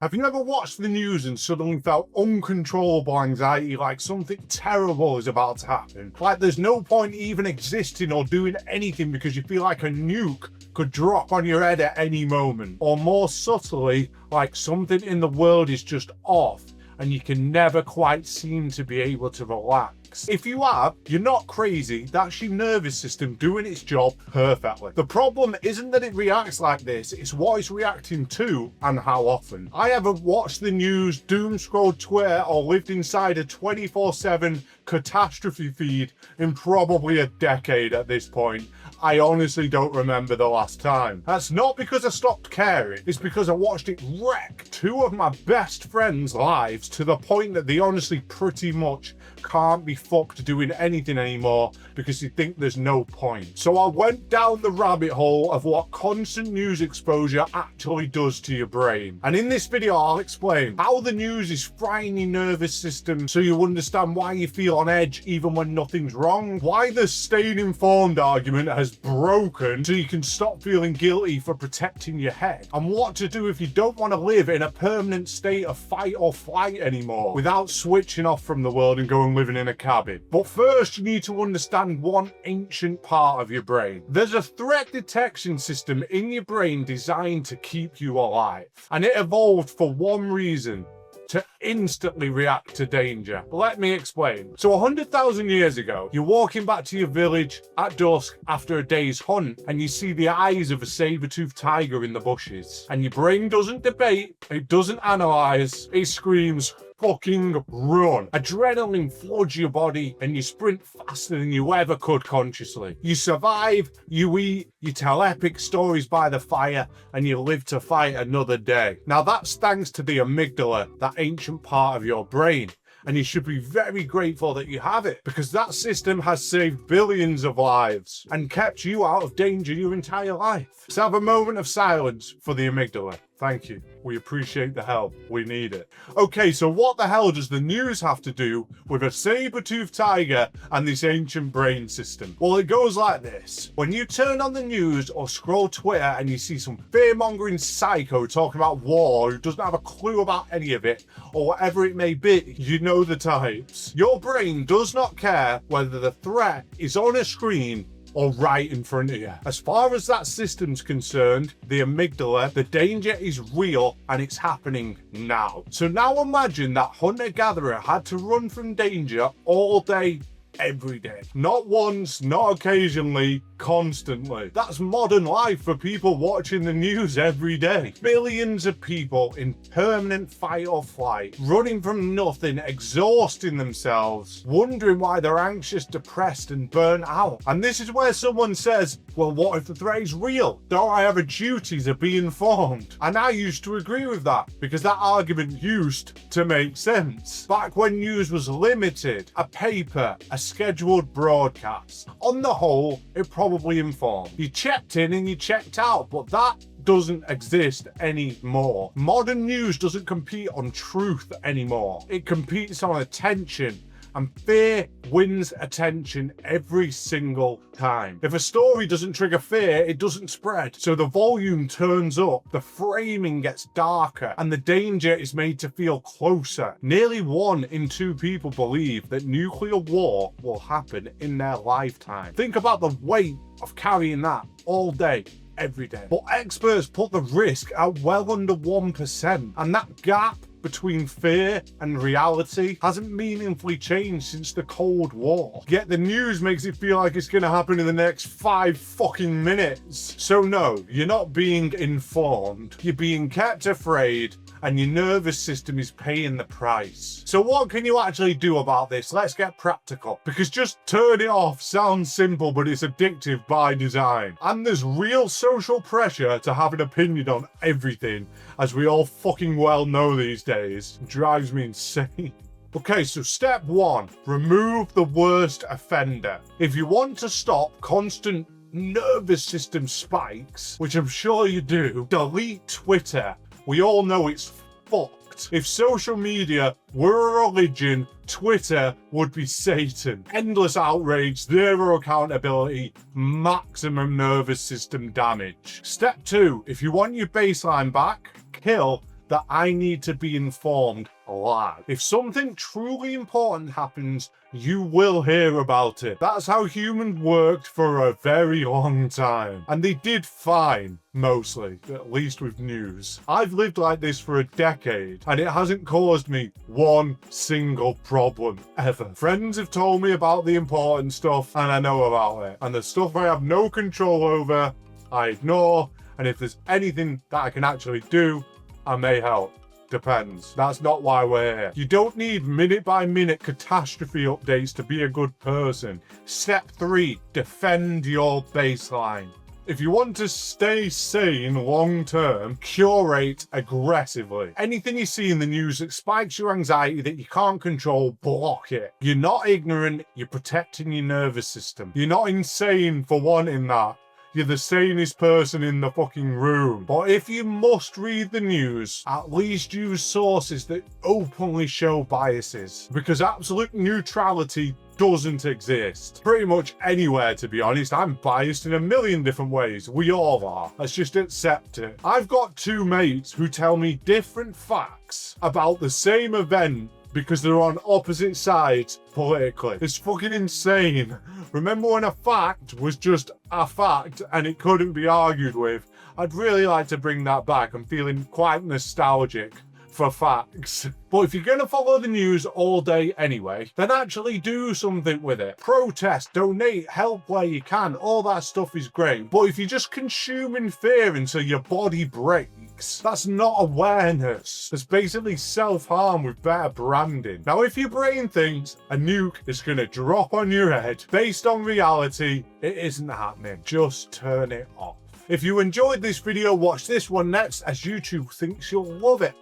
Have you ever watched the news and suddenly felt uncontrollable anxiety, like something terrible is about to happen? Like there's no point even existing or doing anything because you feel like a nuke could drop on your head at any moment. Or more subtly, like something in the world is just off and you can never quite seem to be able to relax. If you have, you're not crazy. That's your nervous system doing its job perfectly. The problem isn't that it reacts like this, it's what it's reacting to and how often. I haven't watched the news, doom scrolled Twitter, or lived inside a 24/7 catastrophe feed in probably a decade at this point. I honestly don't remember the last time. That's not because I stopped caring, it's because I watched it wreck two of my best friends' lives to the point that they honestly pretty much can't be fucked doing anything anymore because they think there's no point. So I went down the rabbit hole of what constant news exposure actually does to your brain. And in this video, I'll explain how the news is frying your nervous system so you understand why you feel on edge even when nothing's wrong, why the staying informed argument has broken so you can stop feeling guilty for protecting your head, and what to do if you don't want to live in a permanent state of fight or flight anymore without switching off from the world and going living in a cabin. But first, you need to understand one ancient part of your brain. There's a threat detection system in your brain designed to keep you alive, and it evolved for one reason: to instantly react to danger. Let me explain. So 100,000 years ago, you're walking back to your village at dusk after a day's hunt, and you see the eyes of a saber-toothed tiger in the bushes. And your brain doesn't debate, it doesn't analyze, it screams, fucking run. Adrenaline floods your body and you sprint faster than you ever could consciously. You survive, you eat, you tell epic stories by the fire, and you live to fight another day. Now that's thanks to the amygdala, that ancient part of your brain. And you should be very grateful that you have it, because that system has saved billions of lives and kept you out of danger your entire life. Let's have a moment of silence for the amygdala. Thank you. We appreciate the help. We need it. Okay, so what the hell does the news have to do with a saber-toothed tiger and this ancient brain system? Well, it goes like this. When you turn on the news or scroll Twitter and you see some fear-mongering psycho talking about war who doesn't have a clue about any of it, or whatever it may be, you know the types. Your brain does not care whether the threat is on a screen or right in front of you. As far as that system's concerned, the amygdala, the danger is real and it's happening now. So now imagine that hunter-gatherer had to run from danger all day, every day. Not once, not occasionally, constantly. That's modern life for people watching the news every day. Billions of people in permanent fight or flight, running from nothing, exhausting themselves, wondering why they're anxious, depressed, and burnt out. And this is where someone says, well, what if the threat is real? Don't I have a duty to be informed? And I used to agree with that, because that argument used to make sense. Back when news was limited, a paper, a scheduled broadcast. On the whole, it probably informed. You checked in and you checked out, but that doesn't exist anymore. Modern news doesn't compete on truth anymore. It competes on attention, and fear wins attention every single time. If a story doesn't trigger fear, it doesn't spread. So the volume turns up, the framing gets darker, and the danger is made to feel closer. Nearly 1 in 2 people believe that nuclear war will happen in their lifetime. Think about the weight of carrying that all day, every day. But experts put the risk at well under 1%, and that gap between fear and reality hasn't meaningfully changed since the Cold War. Yet the news makes it feel like it's gonna happen in the next 5 fucking minutes. So no, you're not being informed. You're being kept afraid, and your nervous system is paying the price. So what can you actually do about this? Let's get practical, because just turn it off sounds simple, but it's addictive by design. And there's real social pressure to have an opinion on everything, as we all fucking well know these days. It drives me insane. Okay, so step 1, remove the worst offender. If you want to stop constant nervous system spikes, which I'm sure you do, delete Twitter. We all know it's fucked. If social media were a religion, Twitter would be Satan. Endless outrage, zero accountability, maximum nervous system damage. Step 2, if you want your baseline back, kill that I need to be informed live. If something truly important happens, you will hear about it. That's how humans worked for a very long time. And they did fine, mostly, at least with news. I've lived like this for a decade, and it hasn't caused me one single problem ever. Friends have told me about the important stuff, and I know about it. And the stuff I have no control over, I ignore. And if there's anything that I can actually do, I may help. Depends. That's not why we're here. You don't need minute-by-minute catastrophe updates to be a good person. Step 3, defend your baseline. If you want to stay sane long-term, curate aggressively. Anything you see in the news that spikes your anxiety that you can't control, block it. You're not ignorant, you're protecting your nervous system. You're not insane for wanting that. You're the sanest person in the fucking room. But if you must read the news, at least use sources that openly show biases. Because absolute neutrality doesn't exist. Pretty much anywhere, to be honest. I'm biased in a million different ways. We all are. Let's just accept it. I've got 2 mates who tell me different facts about the same event because they're on opposite sides politically. It's fucking insane. Remember when a fact was just a fact and it couldn't be argued with? I'd really like to bring that back. I'm feeling quite nostalgic for facts. But if you're going to follow the news all day anyway, then actually do something with it. Protest, donate, help where you can. All that stuff is great. But if you're just consuming fear until your body breaks, that's not awareness. That's basically self-harm with better branding. Now, if your brain thinks a nuke is going to drop on your head based on reality, it isn't happening. Just turn it off. If you enjoyed this video, watch this one next, as YouTube thinks you'll love it.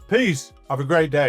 Peace. Have a great day.